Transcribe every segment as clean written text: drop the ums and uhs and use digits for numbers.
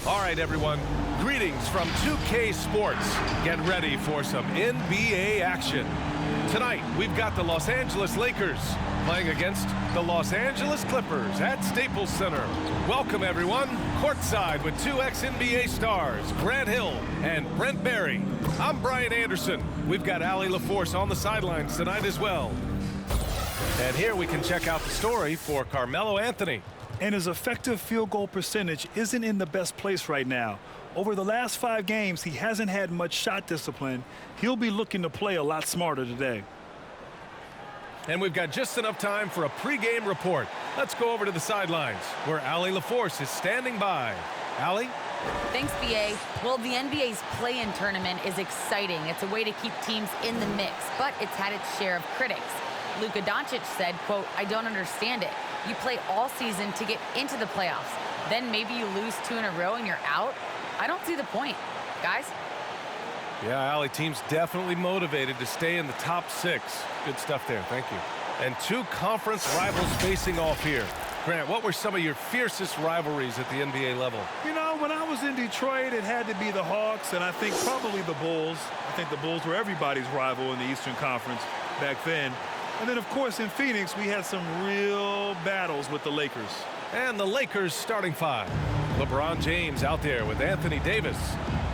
All right, everyone. Greetings from 2K Sports. Get ready for some NBA action. Tonight, we've got the Los Angeles Lakers playing against the Los Angeles Clippers at Staples Center. Welcome, everyone. Courtside with two ex-NBA stars, Grant Hill and Brent Barry. I'm Brian Anderson. We've got Allie LaForce on the sidelines tonight as well. And here we can check out the story for Carmelo Anthony. And his effective field goal percentage isn't in the best place right now. Over the last 5 games, he hasn't had much shot discipline. He'll be looking to play a lot smarter today. And we've got just enough time for a pregame report. Let's go over to the sidelines, where Allie LaForce is standing by. Allie? Thanks, BA. Well, the NBA's play-in tournament is exciting. It's a way to keep teams in the mix, but it's had its share of critics. Luka Doncic said, quote, "I don't understand it. You play all season to get into the playoffs. Then maybe you lose 2 in a row and you're out? I don't see the point." Guys? Yeah, Allie, team's definitely motivated to stay in the top 6. Good stuff there. Thank you. And 2 conference rivals facing off here. Grant, what were some of your fiercest rivalries at the NBA level? You know, when I was in Detroit, it had to be the Hawks, and I think probably the Bulls. I think the Bulls were everybody's rival in the Eastern Conference back then. And then, of course, in Phoenix, we had some real battles with the Lakers. And the Lakers starting 5. LeBron James out there with Anthony Davis.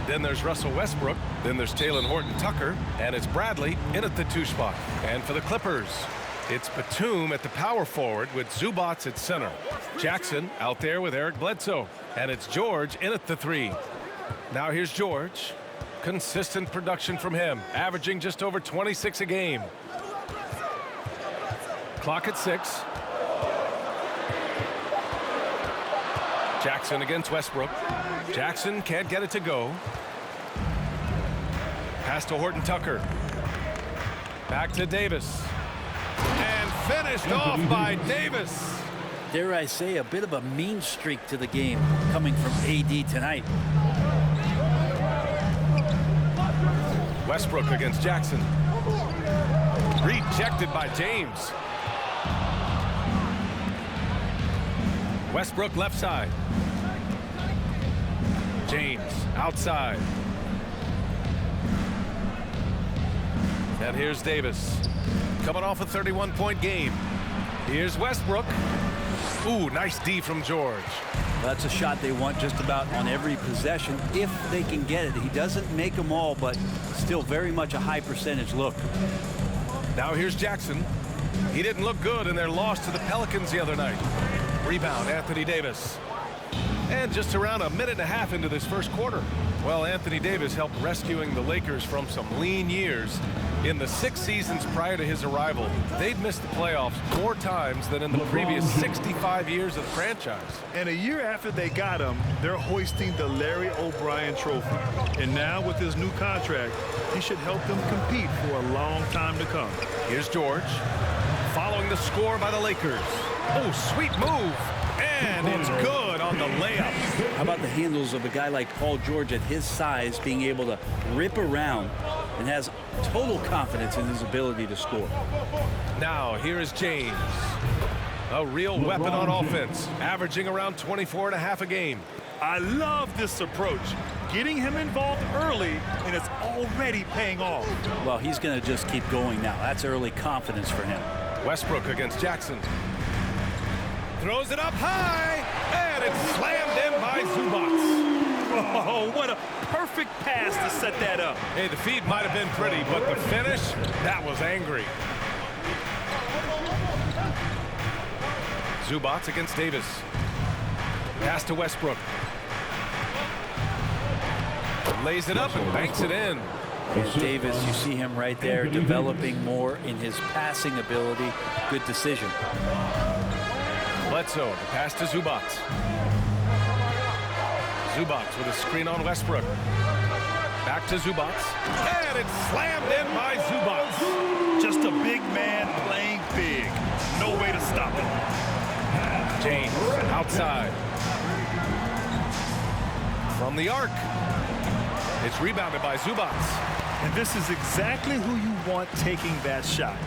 Then there's Russell Westbrook. Then there's Talen Horton-Tucker. And it's Bradley in at the 2 spot. And for the Clippers, it's Batum at the power forward with Zubac at center. Jackson out there with Eric Bledsoe. And it's George in at the 3. Now here's George. Consistent production from him, averaging just over 26 a game. Clock at 6. Jackson against Westbrook. Jackson can't get it to go. Pass to Horton-Tucker. Back to Davis. And finished off by Davis. Dare I say, a bit of a mean streak to the game coming from AD tonight. Westbrook against Jackson. Rejected by James. Westbrook left side. James outside. And here's Davis. Coming off a 31-point game. Here's Westbrook. Ooh, nice D from George. Well, that's a shot they want just about on every possession if they can get it. He doesn't make them all, but still very much a high percentage look. Now here's Jackson. He didn't look good in their loss to the Pelicans the other night. Rebound, Anthony Davis. And just around a minute and a half into this first quarter. Well, Anthony Davis helped rescuing the Lakers from some lean years. In the 6 seasons prior to his arrival, they'd missed the playoffs more times than in the previous 65 years of the franchise. And a year after they got him, they're hoisting the Larry O'Brien Trophy. And now with his new contract, he should help them compete for a long time to come. Here's George. Following the score by the Lakers. Oh, sweet move. And it's good on the layup. How about the handles of a guy like Paul George at his size being able to rip around and has total confidence in his ability to score. Now here is James. A real weapon on offense, averaging around 24.5 a game. I love this approach. Getting him involved early, and it's already paying off. Well, he's going to just keep going now. That's early confidence for him. Westbrook against Jackson. Throws it up high, and it's slammed in by Zubac. Oh, what a perfect pass to set that up. Hey, the feed might have been pretty, but the finish, that was angry. Zubac against Davis. Pass to Westbrook. Lays it up and banks it in. And Davis, you see him right there developing more in his passing ability. Good decision. Bledsoe, the pass to Zubac. Zubac with a screen on Westbrook. Back to Zubac. And it's slammed in by Zubac. Just a big man playing big. No way to stop him. James outside. From the arc. It's rebounded by Zubac. And this is exactly who you want taking that shot.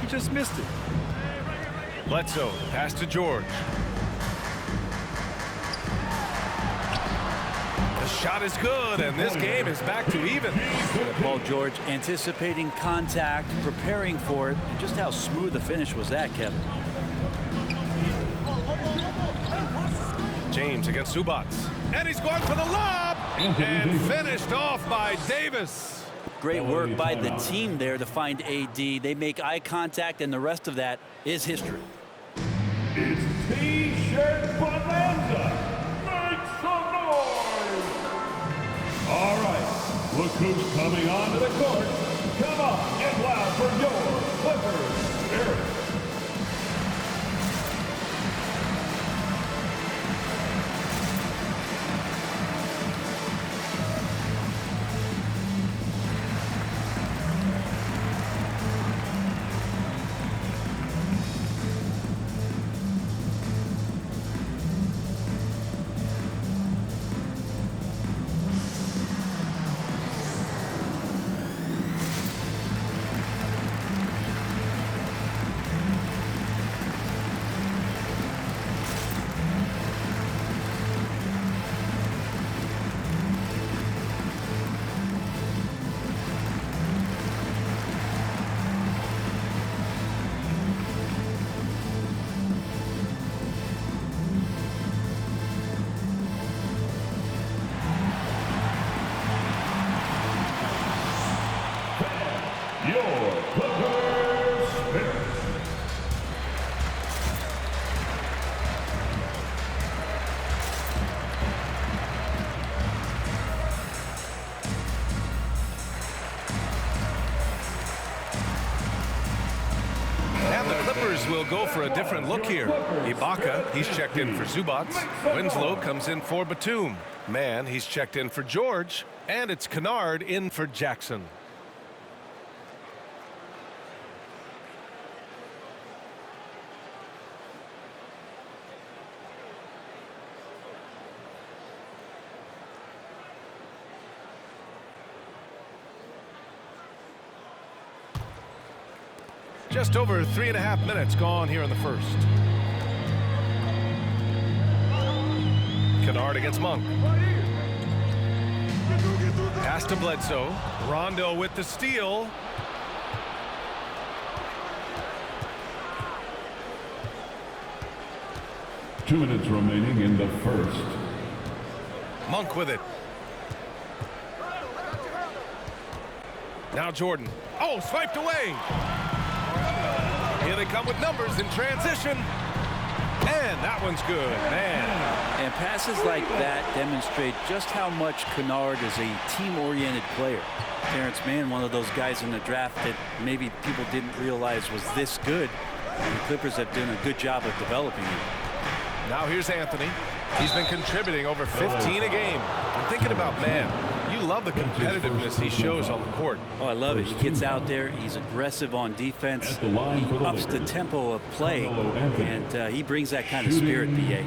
He just missed it. Bledsoe, pass to George. The shot is good, and this game is back to even. Paul George anticipating contact, preparing for it. And just how smooth the finish was that, Kevin. James against Zubac. And he's going for the lob. And finished off by Davis. Great work by the team there to find AD. They make eye contact, and the rest of that is history. It's T-shirt bonanza. Make some noise. All right, look who's coming onto the court. Come on, get loud for your Clippers Spirit. Your Clippers Spirit. And the Clippers will go for a different look here. Ibaka, he's checked in for Zubac. Winslow comes in for Batum. Man, he's checked in for George. And it's Kennard in for Jackson. Just over 3.5 minutes gone here in the first. Kennard against Monk. Pass to Bledsoe. Rondo with the steal. Two minutes remaining in the first. Monk with it. Now Jordan. Oh, swiped away. Here they come with numbers in transition. And that one's good, man. And passes like that demonstrate just how much Kennard is a team-oriented player. Terrence Mann, one of those guys in the draft that maybe people didn't realize was this good. And the Clippers have done a good job of developing him. Now here's Anthony. He's been contributing over 15 a game. I'm thinking about Mann. You love the competitiveness he shows on the court. Oh, I love it. He gets out there. He's aggressive on defense. He ups the tempo of play, and he brings that kind of spirit, BA.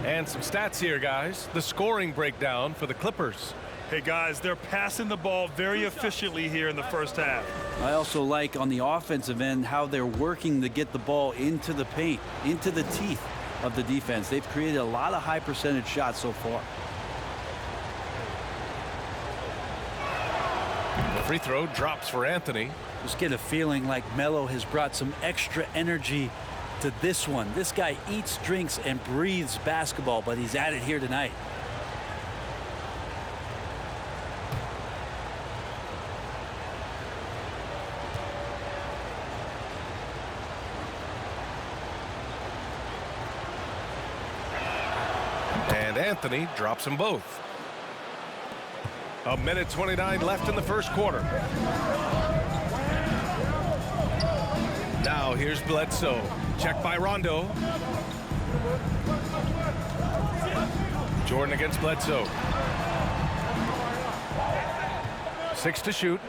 And some stats here, guys. The scoring breakdown for the Clippers. Hey, guys, they're passing the ball very efficiently here in the first half. I also like on the offensive end how they're working to get the ball into the paint, into the teeth of the defense. They've created a lot of high percentage shots so far. The free throw drops for Anthony. Just get a feeling like Melo has brought some extra energy to this one. This guy eats, drinks, and breathes basketball, but he's at it here tonight. And Anthony drops them both. 1:29 left in the first quarter. Now here's Bledsoe. Checked by Rondo. Jordan against Bledsoe. 6 to shoot.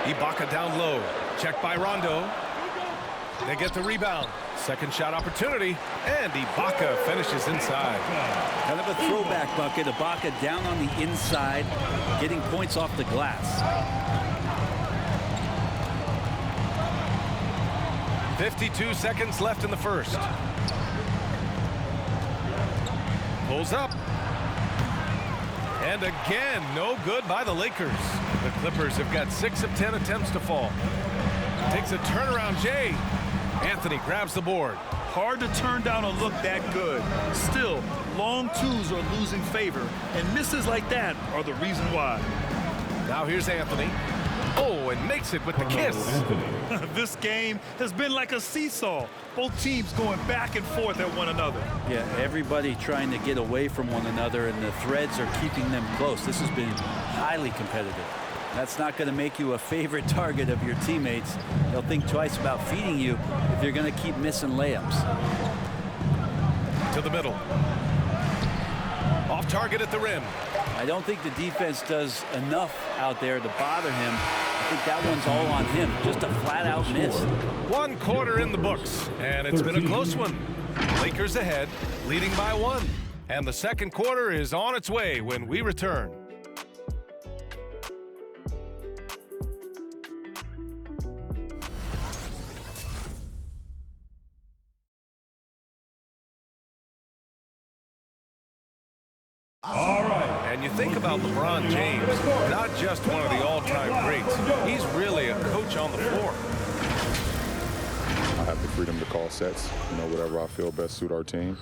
Ibaka down low. Checked by Rondo. They get the rebound. Second shot opportunity, and Ibaka finishes inside. Kind of a throwback bucket. Ibaka down on the inside, getting points off the glass. 52 seconds left in the first. Pulls up. And again, no good by the Lakers. The Clippers have got 6 of 10 attempts to fall. Takes a turnaround, Jay. Anthony grabs the board. Hard to turn down a look that good. Still, long twos are losing favor, and misses like that are the reason why. Now here's Anthony. Oh, and makes it with the kiss. This game has been like a seesaw. Both teams going back and forth at one another. Yeah, everybody trying to get away from one another, and the threads are keeping them close. This has been highly competitive. That's not going to make you a favorite target of your teammates. They'll think twice about feeding you if you're going to keep missing layups. To the middle. Off target at the rim. I don't think the defense does enough out there to bother him. I think that one's all on him. Just a flat-out miss. 1 quarter in the books, and it's been a close one. Lakers ahead, leading by 1. And the second quarter is on its way when we return. All right. And you think about LeBron James, not just one of the all-time greats. He's really a coach on the floor. I have the freedom to call sets, whatever I feel best suit our team.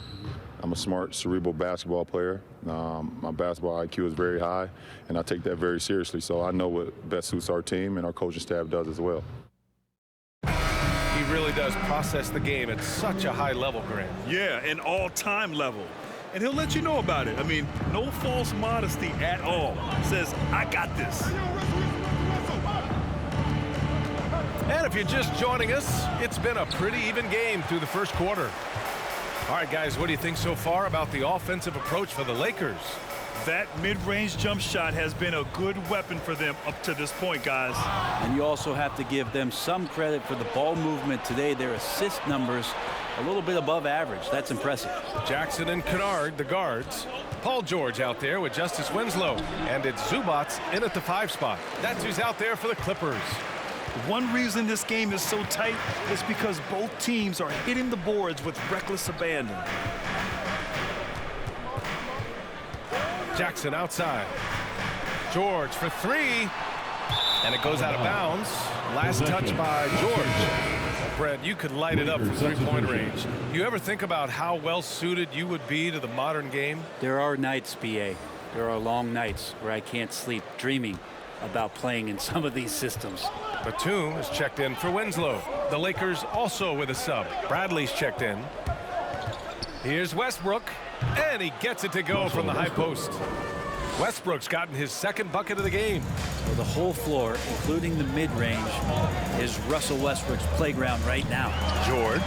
I'm a smart, cerebral basketball player. My basketball IQ is very high, and I take that very seriously. So I know what best suits our team, and our coaching staff does as well. He really does process the game at such a high level, Grant. Yeah, an all-time level. And he'll let you know about it. I mean, no false modesty at all. Says, I got this. And if you're just joining us, it's been a pretty even game through the first quarter. All right, guys, what do you think so far about the offensive approach for the Lakers? That mid-range jump shot has been a good weapon for them up to this point, guys. And you also have to give them some credit for the ball movement today. Their assist numbers a little bit above average. That's impressive. Jackson and Kennard, the guards. Paul George out there with Justice Winslow. And it's Zubats in at the 5 spot. That's who's out there for the Clippers. One reason this game is so tight is because both teams are hitting the boards with reckless abandon. Jackson outside. George for 3. And it goes out of bounds. Last touch by George. Brett, you could light it up from 3-point range. You ever think about how well suited you would be to the modern game? There are nights, BA. There are long nights where I can't sleep dreaming about playing in some of these systems. Batum is checked in for Winslow. The Lakers also with a sub. Bradley's checked in. Here's Westbrook, and he gets it to go from the high post. Westbrook's gotten his 2nd bucket of the game. Well, the whole floor, including the mid-range, is Russell Westbrook's playground right now. George,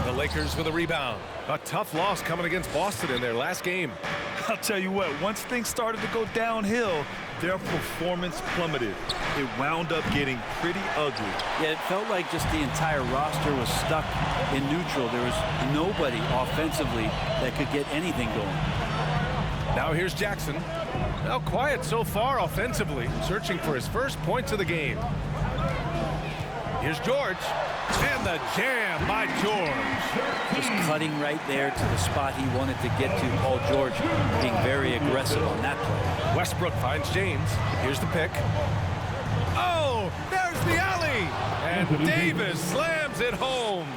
the Lakers with a rebound. A tough loss coming against Boston in their last game. I'll tell you what, once things started to go downhill, their performance plummeted. It wound up getting pretty ugly. Yeah, it felt like just the entire roster was stuck in neutral. There was nobody offensively that could get anything going. Now here's Jackson. Now quiet so far offensively, searching for his first points of the game. Here's George, and the jam by George. Just cutting right there to the spot he wanted to get to. Paul George being very aggressive on that play. Westbrook finds James. Here's the pick. Oh, there's the alley. And Davis slams it home.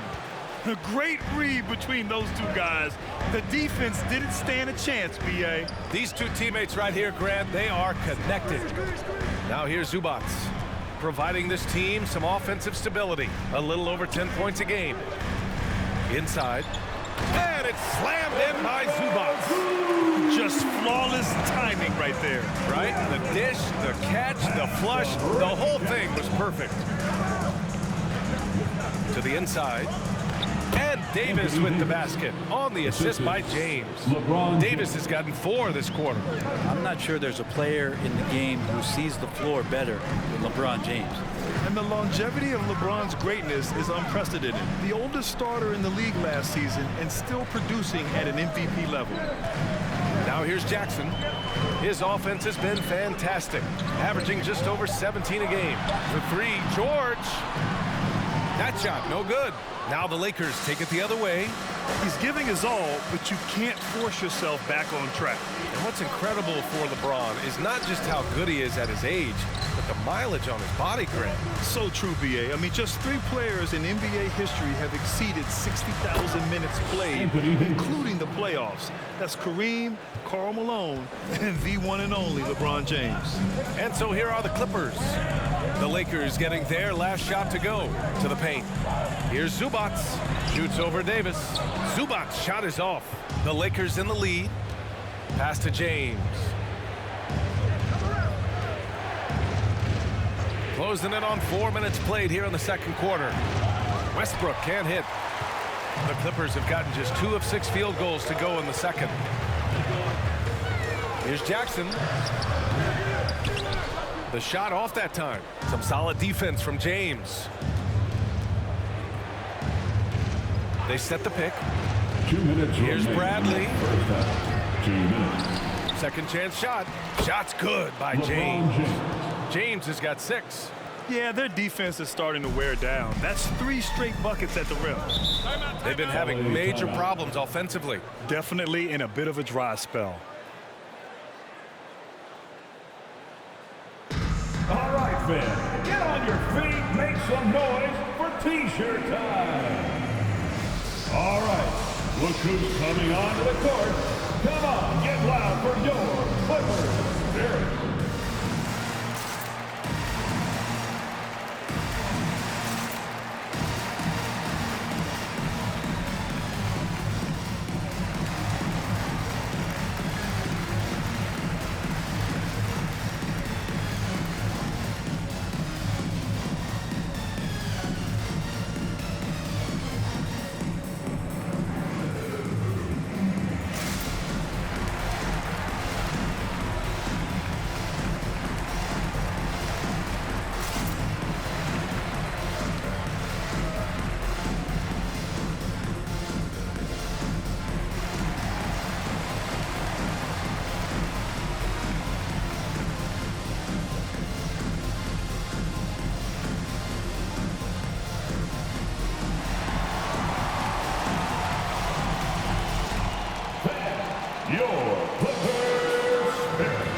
A great read between those two guys. The defense didn't stand a chance, B.A. These two teammates right here, Grant, they are connected. Now here's Zubats, providing this team some offensive stability. A little over 10 points a game. Inside. And it's slammed in by Zubats. Just flawless timing right there. Right? The dish, the catch, the flush, the whole thing was perfect. To the inside. And Davis with the basket on the assist by James. Davis has gotten 4 this quarter. I'm not sure there's a player in the game who sees the floor better than LeBron James. And the longevity of LeBron's greatness is unprecedented. The oldest starter in the league last season and still producing at an MVP level. Now here's Jackson. His offense has been fantastic, averaging just over 17 a game. For 3, George. That shot, no good. Now the Lakers take it the other way. He's giving his all, but you can't force yourself back on track. And what's incredible for LeBron is not just how good he is at his age, but the mileage on his body grip. So true, B.A. I mean, just 3 players in NBA history have exceeded 60,000 minutes played, including the playoffs. That's Kareem, Karl Malone, and the one and only LeBron James. And so here are the Clippers. The Lakers getting their last shot to go to the paint. Here's Zubac, shoots over Davis. Zubac's shot is off. The Lakers in the lead. Pass to James. Closing in on 4 minutes played here in the second quarter. Westbrook can't hit. The Clippers have gotten just 2 of 6 field goals to go in the second. Here's Jackson. The shot off that time. Some solid defense from James. They set the pick. 2 minutes. Here's Bradley. First half. 2 minutes. Second chance shot. Shot's good by James. James has got 6. Yeah, their defense is starting to wear down. That's 3 straight buckets at the rim. They've been having major problems offensively. Definitely in a bit of a dry spell. All right, fans, get on your feet, make some noise for T-shirt time. All right, look who's coming onto the court. Come on, get loud for your Clippers Spirit. Your Clippers Spirit.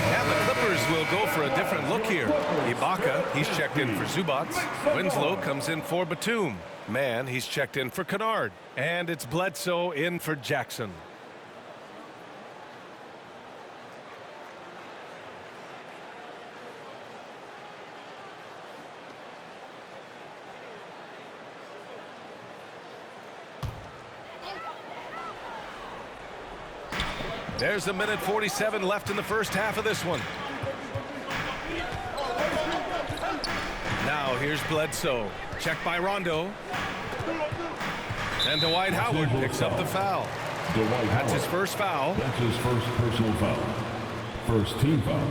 And the Clippers will go for a different look here. Ibaka, he's checked in for Zubac. Winslow comes in for Batum. Man, he's checked in for Kennard. And it's Bledsoe in for Jackson. There's a minute 47 left in the first half of this one. Now here's Bledsoe. Checked by Rondo. And Dwight Howard picks up the foul. That's his first foul. That's his first personal foul. First team foul.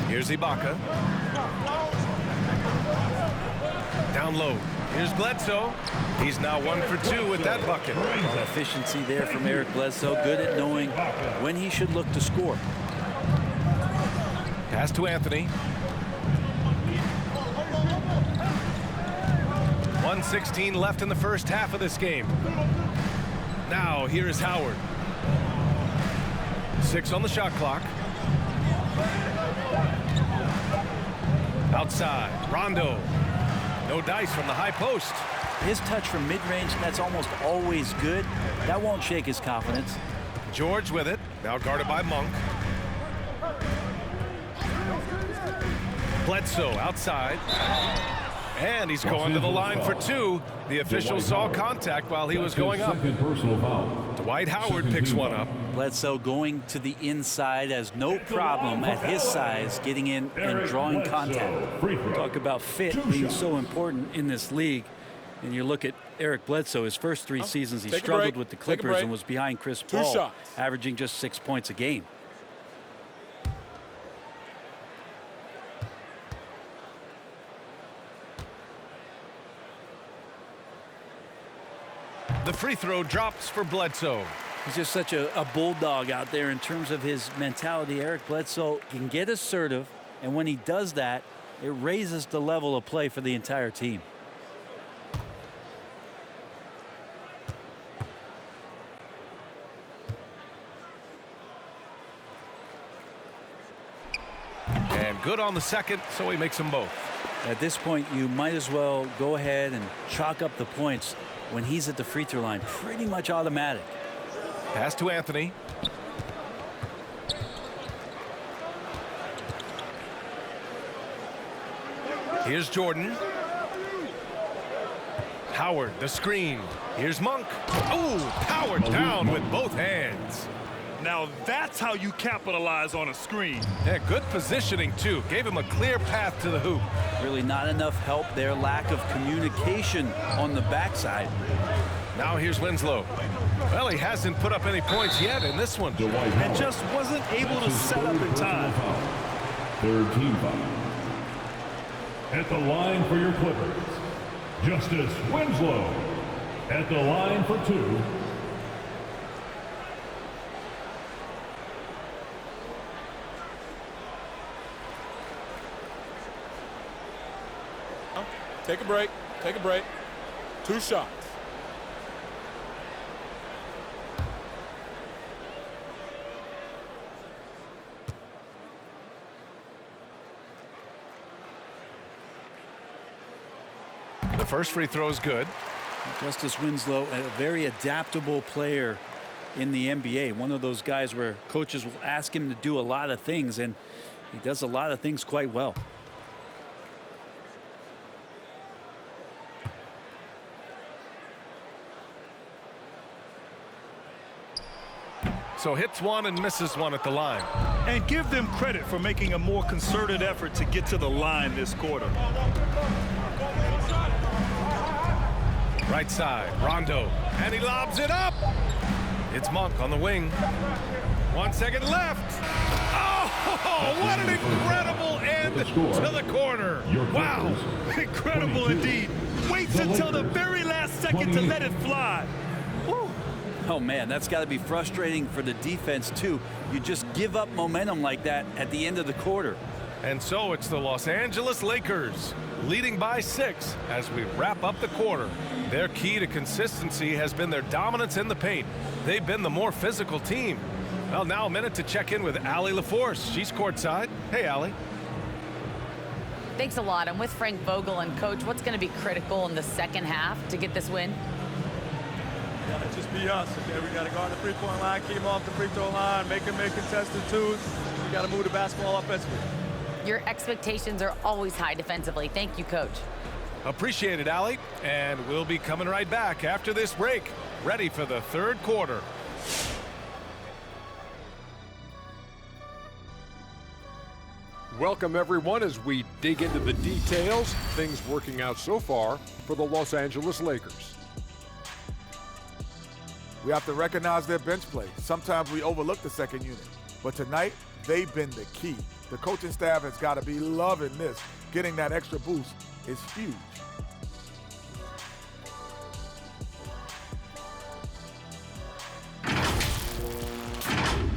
Here's Ibaka. Down low. Here's Bledsoe. He's now 1 for 2 with that bucket. Efficiency there from Eric Bledsoe. Good at knowing when he should look to score. Pass to Anthony. 1:16 left in the first half of this game. Now here is Howard. 6 on the shot clock. Outside, Rondo. No dice from the high post. His touch from mid-range, that's almost always good. That won't shake his confidence. George with it, now guarded by Monk. Bledsoe outside. And he's going to the line for 2. The official saw contact while he was going up. Second personal foul. Dwight Howard picks one up. Bledsoe going to the inside has no problem at his size getting in and drawing contact. Talk about fit being so important in this league. And you look at Eric Bledsoe, his first 3 seasons, he struggled with the Clippers and was behind Chris Paul, averaging just 6 points a game. The free throw drops for Bledsoe. He's just such a bulldog out there in terms of his mentality. Eric Bledsoe can get assertive, and when he does that, it raises the level of play for the entire team. And good on the second, so he makes them both. At this point, you might as well go ahead and chalk up the points when he's at the free throw line. Pretty much automatic. Pass to Anthony. Here's Jordan. Howard, the screen. Here's Monk. Oh, powered down with both hands. Now that's how you capitalize on a screen. Yeah, good positioning, too. Gave him a clear path to the hoop. Really not enough help there. Lack of communication on the backside. Now here's Winslow. Well, he hasn't put up any points yet in this one. And just wasn't able to set up in time. Third team foul. At the line for your Clippers, Justice Winslow. At the line for 2. Take a break. Take a break. 2 shots. The first free throw is good. Justice Winslow, a very adaptable player in the NBA. One of those guys where coaches will ask him to do a lot of things, and he does a lot of things quite well. So hits one and misses one at the line. And give them credit for making a more concerted effort to get to the line this quarter. Right side, Rondo, and he lobs it up. It's Monk on the wing. 1 second left. Oh, what an incredible end to the corner. Wow, incredible indeed. Waits until the very last second to let it fly. Woo. Oh, man, that's got to be frustrating for the defense, too. You just give up momentum like that at the end of the quarter. And so it's the Los Angeles Lakers leading by 6 as we wrap up the quarter. Their key to consistency has been their dominance in the paint. They've been the more physical team. Well, now a minute to check in with Allie LaForce. She's courtside. Hey, Allie. Thanks a lot. I'm with Frank Vogel. And, Coach, what's going to be critical in the second half to get this win? Gotta just be us. Okay, we gotta guard the three-point line, keep them off the free throw line, make them make contested twos. We gotta move the basketball offensively. Your expectations are always high defensively. Thank you, Coach. Appreciate it, Allie. And we'll be coming right back after this break, ready for the third quarter. Welcome, everyone, as we dig into the details. Things working out so far for the Los Angeles Lakers. We have to recognize their bench play. Sometimes we overlook the second unit. But tonight, they've been the key. The coaching staff has got to be loving this. Getting that extra boost is huge.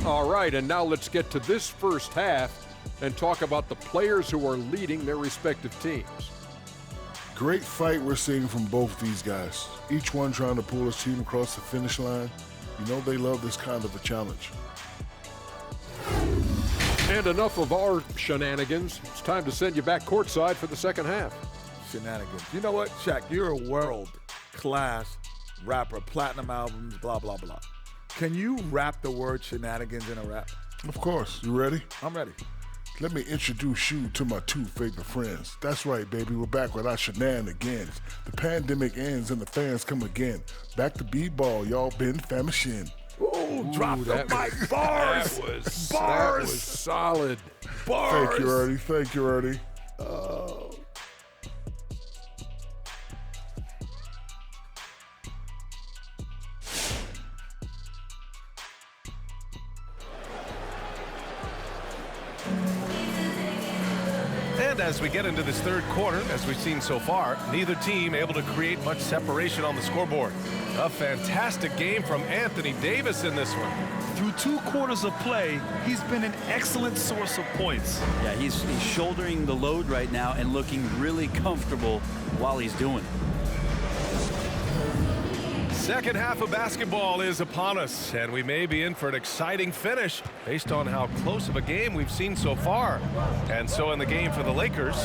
All right, and now let's get to this first half and talk about the players who are leading their respective teams. Great fight we're seeing from both these guys. Each one trying to pull his team across the finish line. You know they love this kind of a challenge. And enough of our shenanigans. It's time to send you back courtside for the second half. Shenanigans. You know what, Shaq? You're a world-class rapper, platinum albums, blah, blah, blah. Can you rap the word shenanigans in a rap? Of course. You ready? I'm ready. Let me introduce you to my 2 favorite friends. That's right, baby. We're back with our shenanigans. The pandemic ends and the fans come again. Back to b-ball, y'all been famishing. Ooh, drop the mic. Bars. That was solid. Bars. Thank you, Ernie. Thank you, Ernie. And as we get into this third quarter, as we've seen so far, neither team able to create much separation on the scoreboard. A fantastic game from Anthony Davis in this one. Through 2 quarters of play, he's been an excellent source of points. Yeah, he's shouldering the load right now and looking really comfortable while he's doing it. Second half of basketball is upon us, and we may be in for an exciting finish based on how close of a game we've seen so far. And so in the game for the Lakers,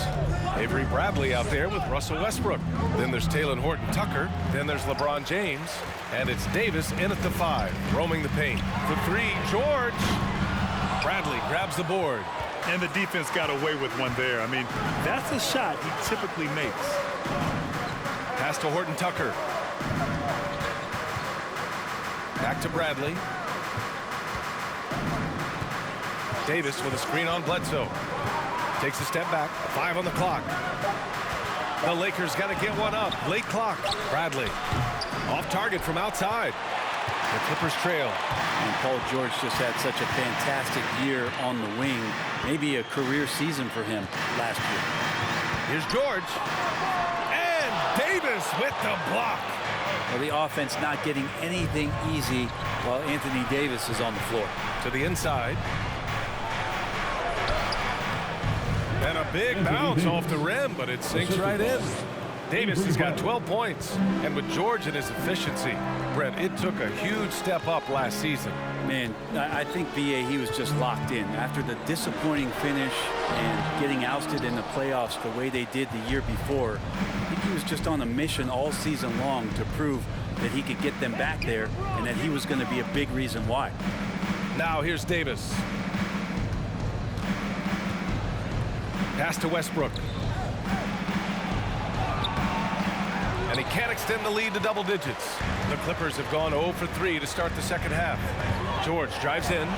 Avery Bradley out there with Russell Westbrook. Then there's Talen Horton-Tucker. Then there's LeBron James. And it's Davis in at the 5, roaming the paint. For 3, George. Bradley grabs the board. And the defense got away with one there. I mean, that's a shot he typically makes. Pass to Horton-Tucker. Back to Bradley. Davis with a screen on Bledsoe. Takes a step back. 5 on the clock. The Lakers got to get one up. Late clock. Bradley off target from outside. The Clippers trail. And Paul George just had such a fantastic year on the wing. Maybe a career season for him last year. Here's George. And Davis with the block. Well, the offense not getting anything easy while Anthony Davis is on the floor. To the inside. And a big bounce off the rim, but it sinks right in. Davis has got 12 points. And with George and his efficiency, Brent, it took a huge step up last season. Man, I think BA, he was just locked in. After the disappointing finish and getting ousted in the playoffs the way they did the year before, I think he was just on a mission all season long to prove that he could get them back there and that he was going to be a big reason why. Now here's Davis. Pass to Westbrook. And he can't extend the lead to double digits. The Clippers have gone 0 for 3 to start the second half. George drives in.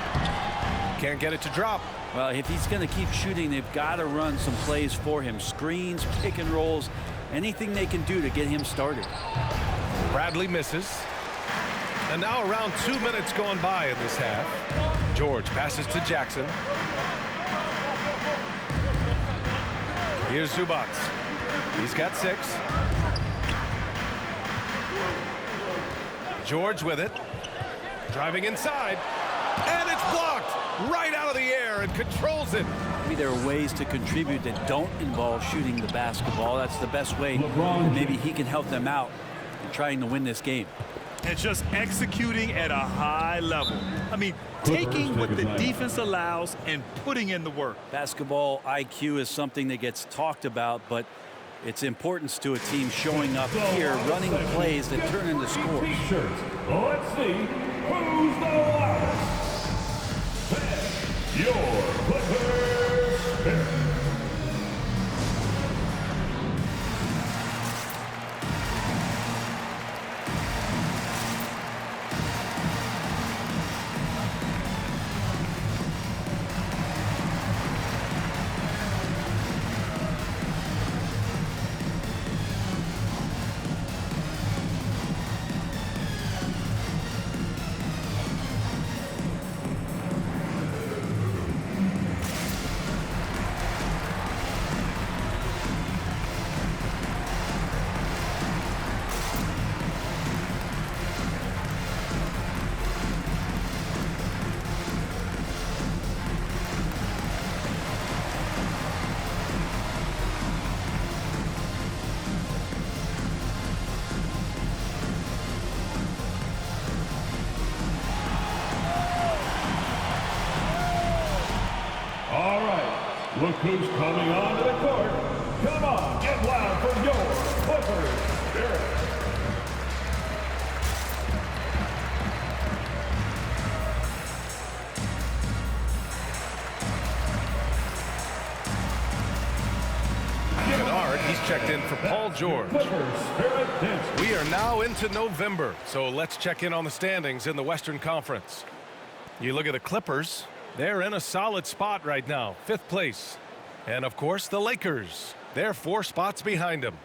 Can't get it to drop. Well, if he's going to keep shooting, they've got to run some plays for him. Screens, pick and rolls, anything they can do to get him started. Bradley misses. And now around 2 minutes going by in this half. George passes to Jackson. Here's Zubac. He's got 6. George with it. Driving inside. And it's blocked right out of the air and controls it. Maybe there are ways to contribute that don't involve shooting the basketball. That's the best way. Maybe he can help them out in trying to win this game. And just executing at a high level. I mean, taking what the defense allows and putting in the work. Basketball IQ is something that gets talked about, but its importance to a team showing up here, running plays that turn into scores. Let's see who's the loudest. Your Clippers Spirit. Look who's coming onto the court. Come on, get loud for your Clippers Spirit. Kennard, he's checked in for Paul George. We are now into November, so let's check in on the standings in the Western Conference. You look at the Clippers. They're in a solid spot right now, 5th place. And, of course, the Lakers. They're 4 spots behind them.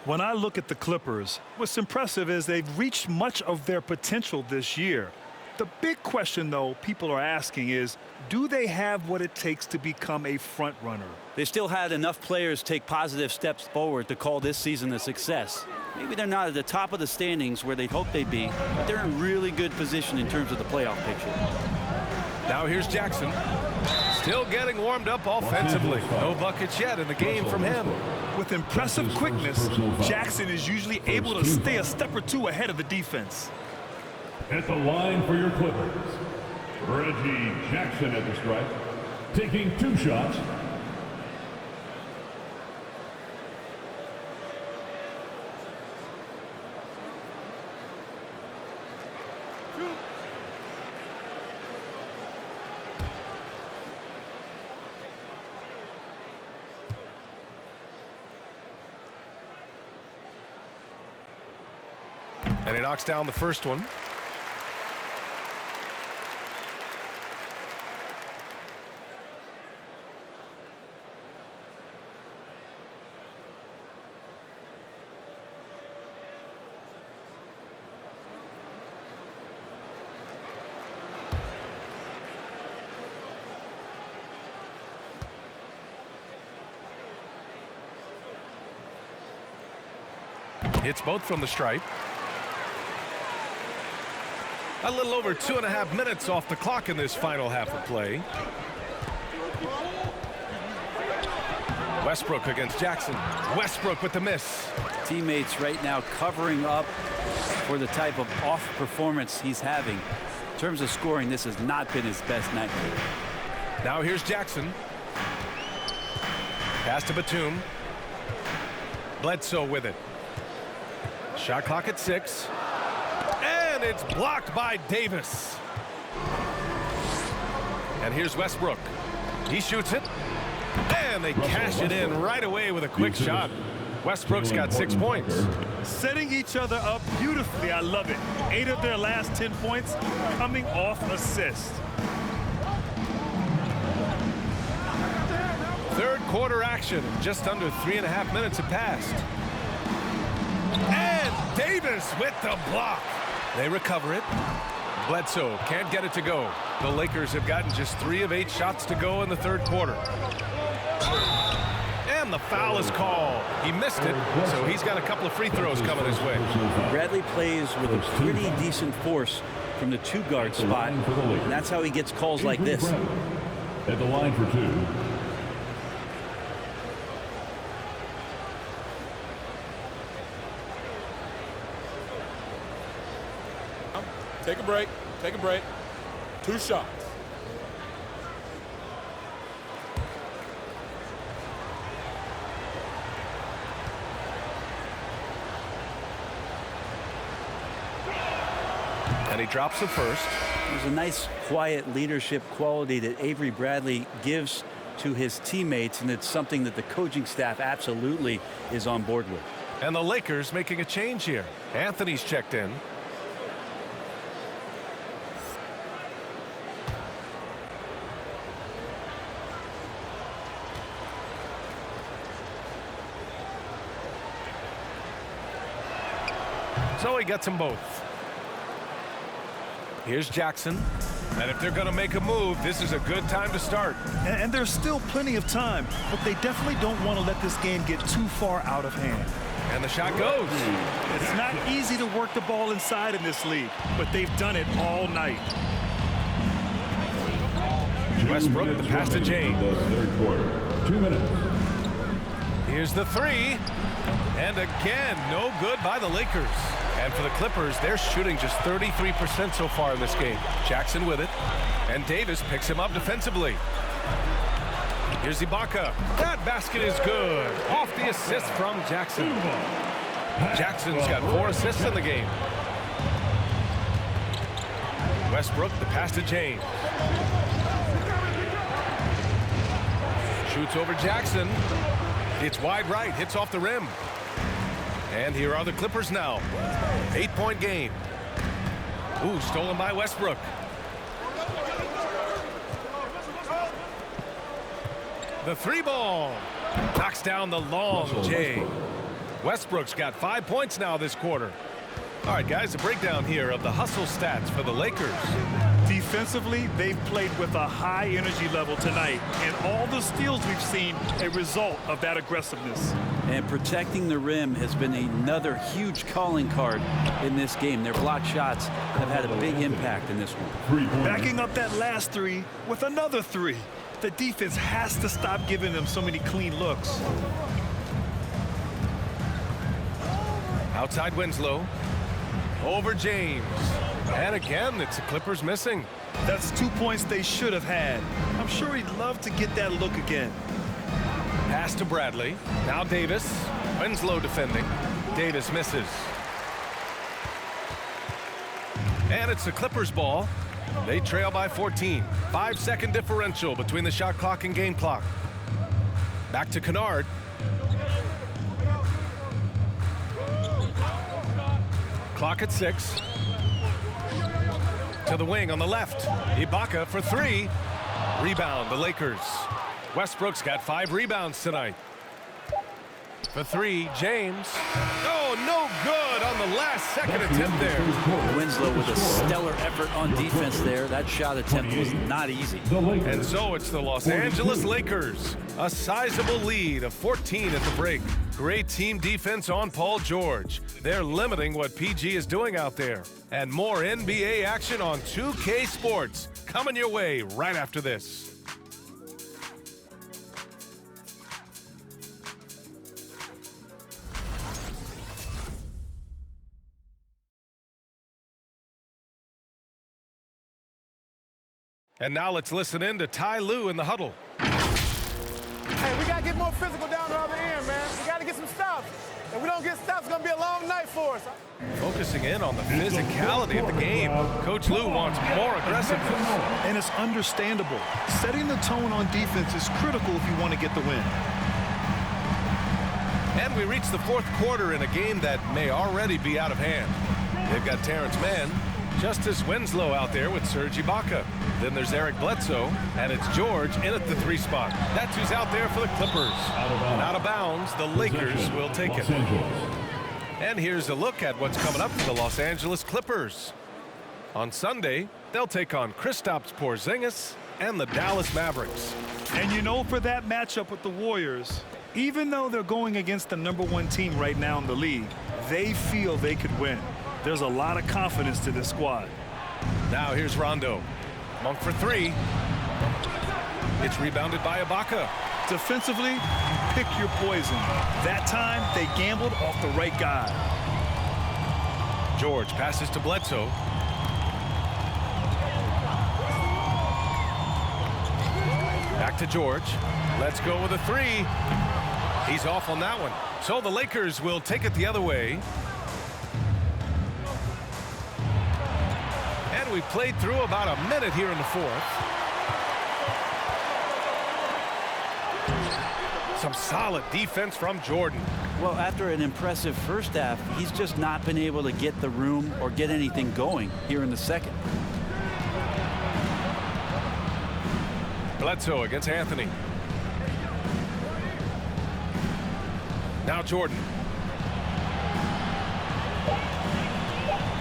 When I look at the Clippers, what's impressive is they've reached much of their potential this year. The big question, though, people are asking is, do they have what it takes to become a front runner? They still had enough players take positive steps forward to call this season a success. Maybe they're not at the top of the standings where they'd hope they'd be, but they're in really good position in terms of the playoff picture. Now here's Jackson. Still getting warmed up offensively. No buckets yet in the game from him. With impressive quickness, Jackson is usually able to stay a step or two ahead of the defense. At the line for your Clippers, Reggie Jackson at the stripe, taking 2 shots. And he knocks down the first one. Hits both from the stripe. A little over 2.5 minutes off the clock in this final half of play. Westbrook against Jackson. Westbrook with the miss. Teammates right now covering up for the type of off performance he's having. In terms of scoring, this has not been his best night. Now here's Jackson. Pass to Batum. Bledsoe with it. Shot clock at 6. And it's blocked by Davis. And here's Westbrook. He shoots it. And they cash it in right away with a quick shot. Westbrook's got 6 points. Setting each other up beautifully. I love it. 8 of their last 10 points coming off assists. Third quarter action. Just under 3.5 minutes have passed. And Davis with the block. They recover it. Bledsoe can't get it to go. The Lakers have gotten just 3 of 8 shots to go in the third quarter. And the foul is called. He missed it, so he's got a couple of free throws coming his way. Bradley plays with a pretty decent force from the 2-guard spot, and that's how he gets calls like this. At the line for 2. Take a break. Take a break. 2 shots. And he drops the first. There's a nice, quiet leadership quality that Avery Bradley gives to his teammates, and it's something that the coaching staff absolutely is on board with. And the Lakers making a change here. Anthony's checked in. So he gets them both. Here's Jackson. And if they're going to make a move, this is a good time to start. And there's still plenty of time, but they definitely don't want to let this game get too far out of hand. And the shot goes. It's not easy to work the ball inside in this league, but they've done it all night. Westbrook, the pass to James. Third quarter. 2 minutes. Here's the 3. And again, no good by the Lakers. And for the Clippers, they're shooting just 33% so far in this game. Jackson with it. And Davis picks him up defensively. Here's Ibaka. That basket is good. Off the assist from Jackson. Jackson's got 4 assists in the game. Westbrook, the pass to James. Shoots over Jackson. It's wide right, hits off the rim. And here are the Clippers now. 8-point game. Ooh, stolen by Westbrook. The 3-ball. Knocks down the long J. Westbrook's got 5 points now this quarter. All right, guys, a breakdown here of the hustle stats for the Lakers. Defensively, they've played with a high energy level tonight, and all the steals we've seen a result of that aggressiveness. And protecting the rim has been another huge calling card in this game. Their block shots have had a big impact in this one. Backing up that last three with another three. The defense has to stop giving them so many clean looks. Outside Winslow. Over James. And again, it's the Clippers missing. That's 2 points they should have had. I'm sure he'd love to get that look again. Pass to Bradley. Now Davis. Winslow defending. Davis misses. And it's the Clippers ball. They trail by 14. 5-second differential between the shot clock and game clock. Back to Kennard. Clock at 6. To the wing on the left. Ibaka for 3. Rebound, the Lakers. Westbrook's got 5 rebounds tonight. For 3, James. Oh, no good on the last second attempt there. Winslow with a stellar effort on defense there. That shot attempt was not easy. And so it's the Los Angeles Lakers. A sizable lead of 14 at the break. Great team defense on Paul George. They're limiting what PG is doing out there. And more NBA action on 2K Sports coming your way right after this. And now let's listen in to Ty Lue in the huddle. Hey, we got to get more physical down the other end, man. We got to get some stops. If we don't get stops, it's going to be a long night for us. Focusing in on the physicality of the game, Coach Lue wants more aggressiveness. And it's understandable. Setting the tone on defense is critical if you want to get the win. And we reach the 4th quarter in a game that may already be out of hand. They've got Terrence Mann, Justice Winslow out there with Serge Ibaka. Then there's Eric Bledsoe, and it's George in at the 3 spot. That's who's out there for the Clippers. Out of bounds, the Lakers will take it. And here's a look at what's coming up for the Los Angeles Clippers. On Sunday, they'll take on Kristaps Porzingis and the Dallas Mavericks. And you know, for that matchup with the Warriors, even though they're going against the #1 team right now in the league, they feel they could win. There's a lot of confidence to this squad. Now here's Rondo. Monk for 3. It's rebounded by Ibaka. Defensively, you pick your poison. That time, they gambled off the right guy. George passes to Bledsoe. Back to George. Let's go with a 3. He's off on that one. So the Lakers will take it the other way. And we've played through about a minute here in the 4th. Some solid defense from Jordan. Well, after an impressive first half, he's just not been able to get the room or get anything going here in the second. Bledsoe against Anthony. Now Jordan.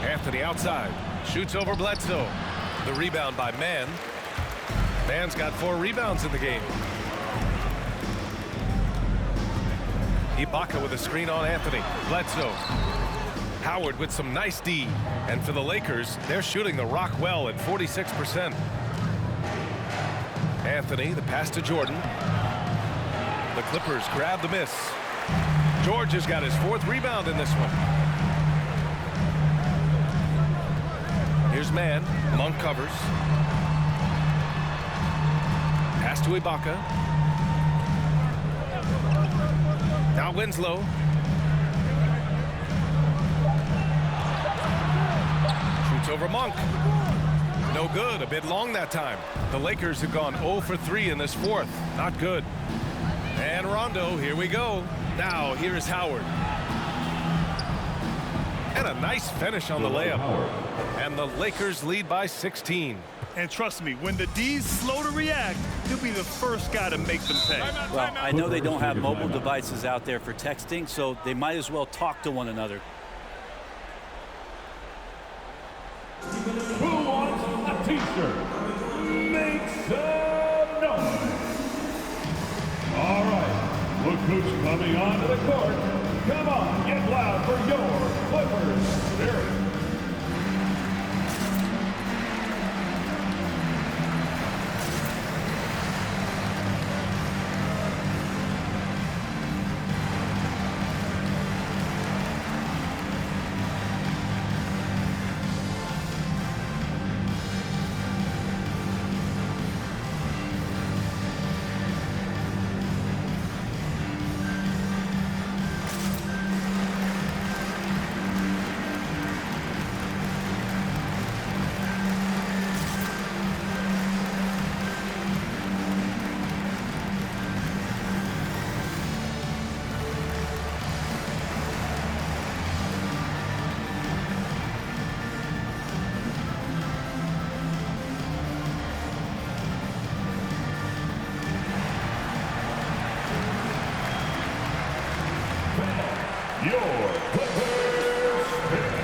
Anthony outside. Shoots over Bledsoe. The rebound by Mann. Mann's got 4 rebounds in the game. Ibaka with a screen on Anthony. Bledsoe. Howard with some nice D. And for the Lakers, they're shooting the rock well at 46%. Anthony, the pass to Jordan. The Clippers grab the miss. George has got his 4th rebound in this one. Here's Mann. Monk covers. Pass to Ibaka. Now Winslow. Shoots over Monk. No good. A bit long that time. The Lakers have gone 0 for 3 in this 4th. Not good. And Rondo, here we go. Now here's Howard. And a nice finish on the layup. And the Lakers lead by 16. And trust me, when the D's slow to react, he'll be the first guy to make them pay. Well, I know they don't have mobile devices out there for texting, so they might as well talk to one another. who's coming onto the court. Come on, get loud for your Clippers Spirit. Your Clippers Spirit.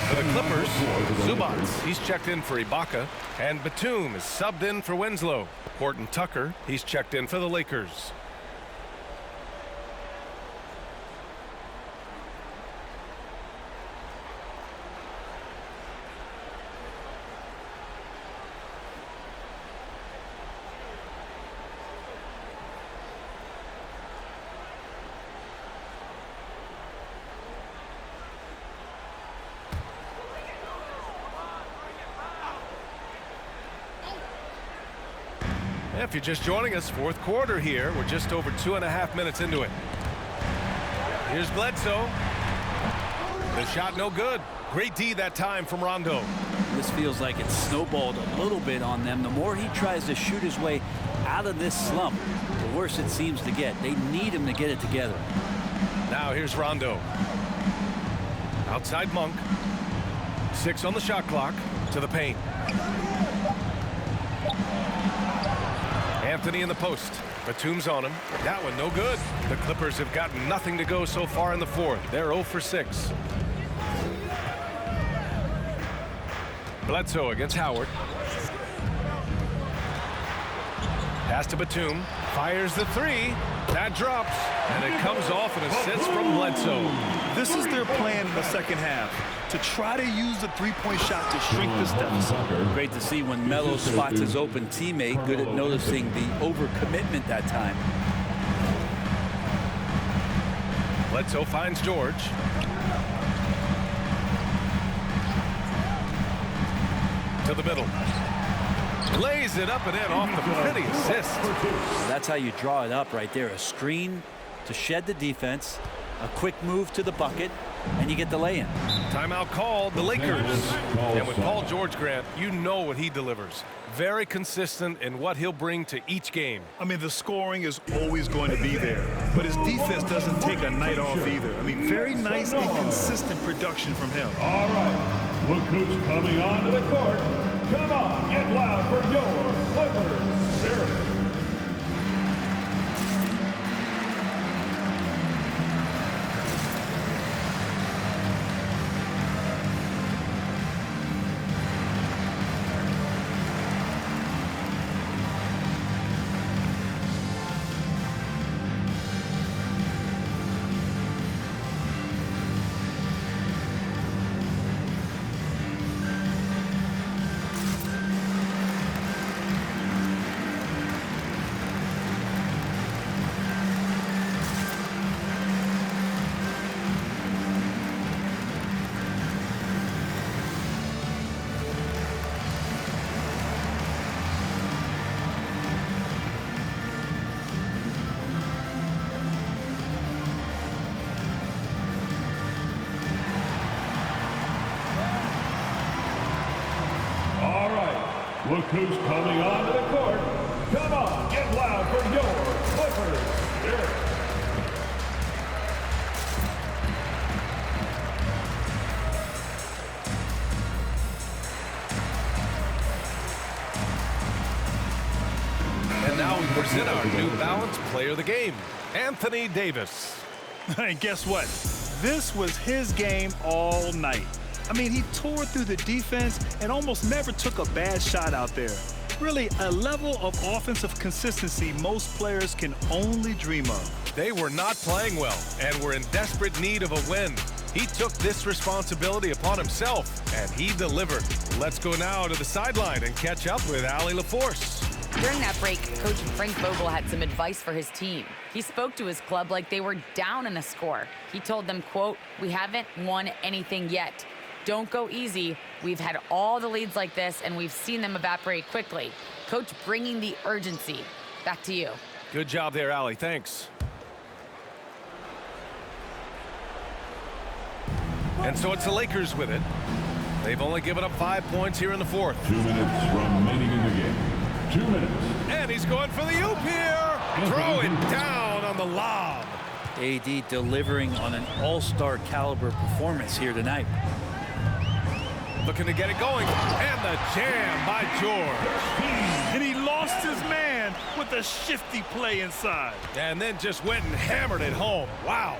For the Clippers, Zubats, he's checked in for Ibaka, and Batum is subbed in for Winslow. Horton Tucker, he's checked in for the Lakers. If you're just joining us, fourth quarter here. We're just over 2.5 minutes into it. Here's Bledsoe. The shot no good. Great D that time from Rondo. This feels like it's snowballed a little bit on them. The more he tries to shoot his way out of this slump, the worse it seems to get. They need him to get it together. Now here's Rondo. Outside Monk. 6 on the shot clock. To the paint. Anthony in the post. Batum's on him. That one no good. The Clippers have gotten nothing to go so far in the fourth. They're 0 for 6. Bledsoe against Howard. Pass to Batum. Fires the 3. That drops. And it comes off an assist from Bledsoe. This is their plan in the second half, to try to use the three-point shot to shrink this deficit. Great to see when Melo spots his open teammate, good at noticing the overcommitment that time. Bledsoe finds George. To the middle. Lays it up and in off the pretty assist. That's how you draw it up right there. A screen to shed the defense, a quick move to the bucket, and you get the lay-in. Timeout called, the Lakers. And with Paul George, Grant, you know what he delivers. Very consistent in what he'll bring to each game. I mean, the scoring is always going to be there, but his defense doesn't take a night off either. I mean, very nice and consistent production from him. All right, look who's coming onto the court. Come on, get loud for your Clippers Spirit. Look who's coming onto the court. Come on, get loud for your Clippers Spirit. And now we present our New Balance Player of the Game. Anthony Davis. And guess what? This was his game all night. I mean, he tore through the defense and almost never took a bad shot out there. Really, a level of offensive consistency most players can only dream of. They were not playing well and were in desperate need of a win. He took this responsibility upon himself, and he delivered. Let's go now to the sideline and catch up with Allie LaForce. During that break, Coach Frank Vogel had some advice for his team. He spoke to his club like they were down in a score. He told them, quote, "We haven't won anything yet. Don't go easy. We've had all the leads like this, and we've seen them evaporate quickly." Coach bringing the urgency. Back to you. Good job there, Allie. Thanks. And so it's the Lakers with it. They've only given up 5 points here in the fourth. 2 minutes remaining in the game. 2 minutes. And he's going for the oop here. Throw it down on the lob. AD delivering on an all-star caliber performance here tonight. Looking to get it going. And the jam by George. And he lost his man with a shifty play inside. And then just went and hammered it home. Wow.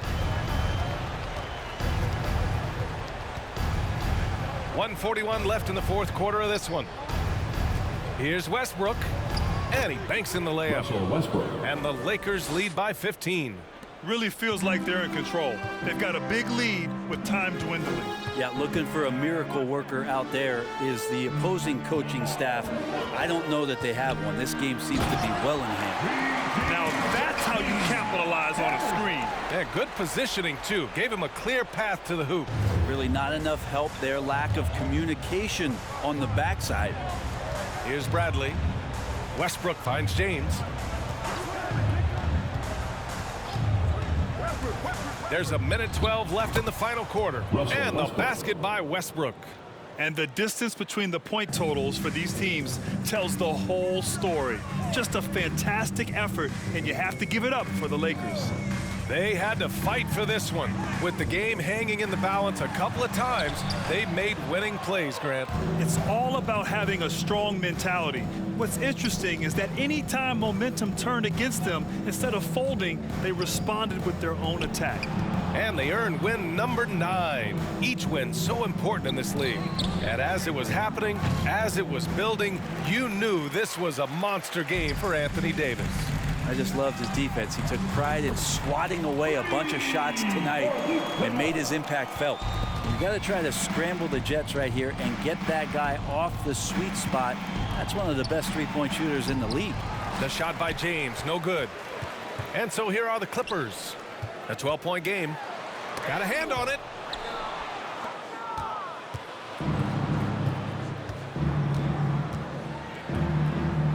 1:41 left in the fourth quarter of this one. Here's Westbrook. And he banks in the layup. Russell Westbrook. And the Lakers lead by 15. Really feels like they're in control. They've got a big lead with time dwindling. Yeah, looking for a miracle worker out there is the opposing coaching staff. I don't know that they have one. This game seems to be well in hand. Now that's how you capitalize on a screen. Yeah, good positioning, too. Gave him a clear path to the hoop. Really not enough help there. Lack of communication on the backside. Here's Bradley. Westbrook finds James. There's a minute 12 left in the final quarter. And the basket by Westbrook. And the distance between the point totals for these teams tells the whole story. Just a fantastic effort, and you have to give it up for the Lakers. They had to fight for this one. With the game hanging in the balance a couple of times, they made winning plays, Grant. It's all about having a strong mentality. What's interesting is that anytime momentum turned against them, instead of folding, they responded with their own attack. And they earned win number 9. Each win so important in this league. And as it was happening, as it was building, you knew this was a monster game for Anthony Davis. I just loved his defense. He took pride in swatting away a bunch of shots tonight and made his impact felt. You got to try to scramble the Jets right here and get that guy off the sweet spot. That's one of the best three-point shooters in the league. The shot by James, no good. And so here are the Clippers. A 12-point game. Got a hand on it.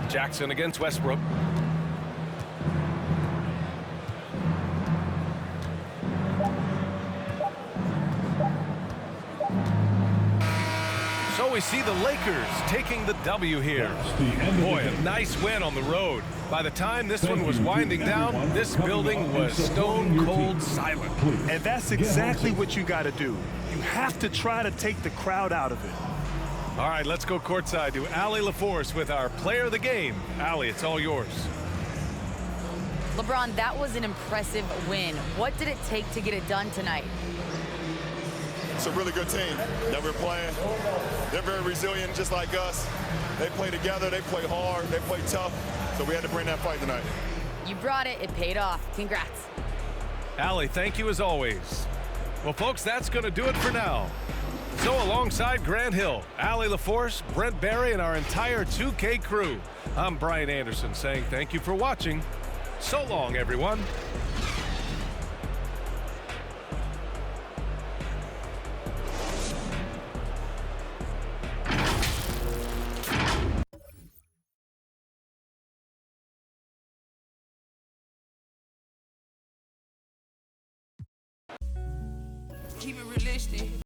Jackson against Westbrook. So we see the Lakers taking the W here. Boy, a nice win on the road. By the time this one was winding down, this building was stone cold silent. And that's exactly what you got to do. You have to try to take the crowd out of it. All right, let's go courtside to Allie LaForce with our player of the game. Allie, it's all yours. LeBron, that was an impressive win. What did it take to get it done tonight? It's a really good team that we're playing. They're very resilient, just like us. They play together, they play hard, they play tough. So we had to bring that fight tonight. You brought it. It paid off. Congrats. Allie, thank you as always. Well, folks, that's going to do it for now. So alongside Grant Hill, Allie LaForce, Brent Barry, and our entire 2K crew, I'm Brian Anderson saying thank you for watching. So long, everyone. Keep it realistic.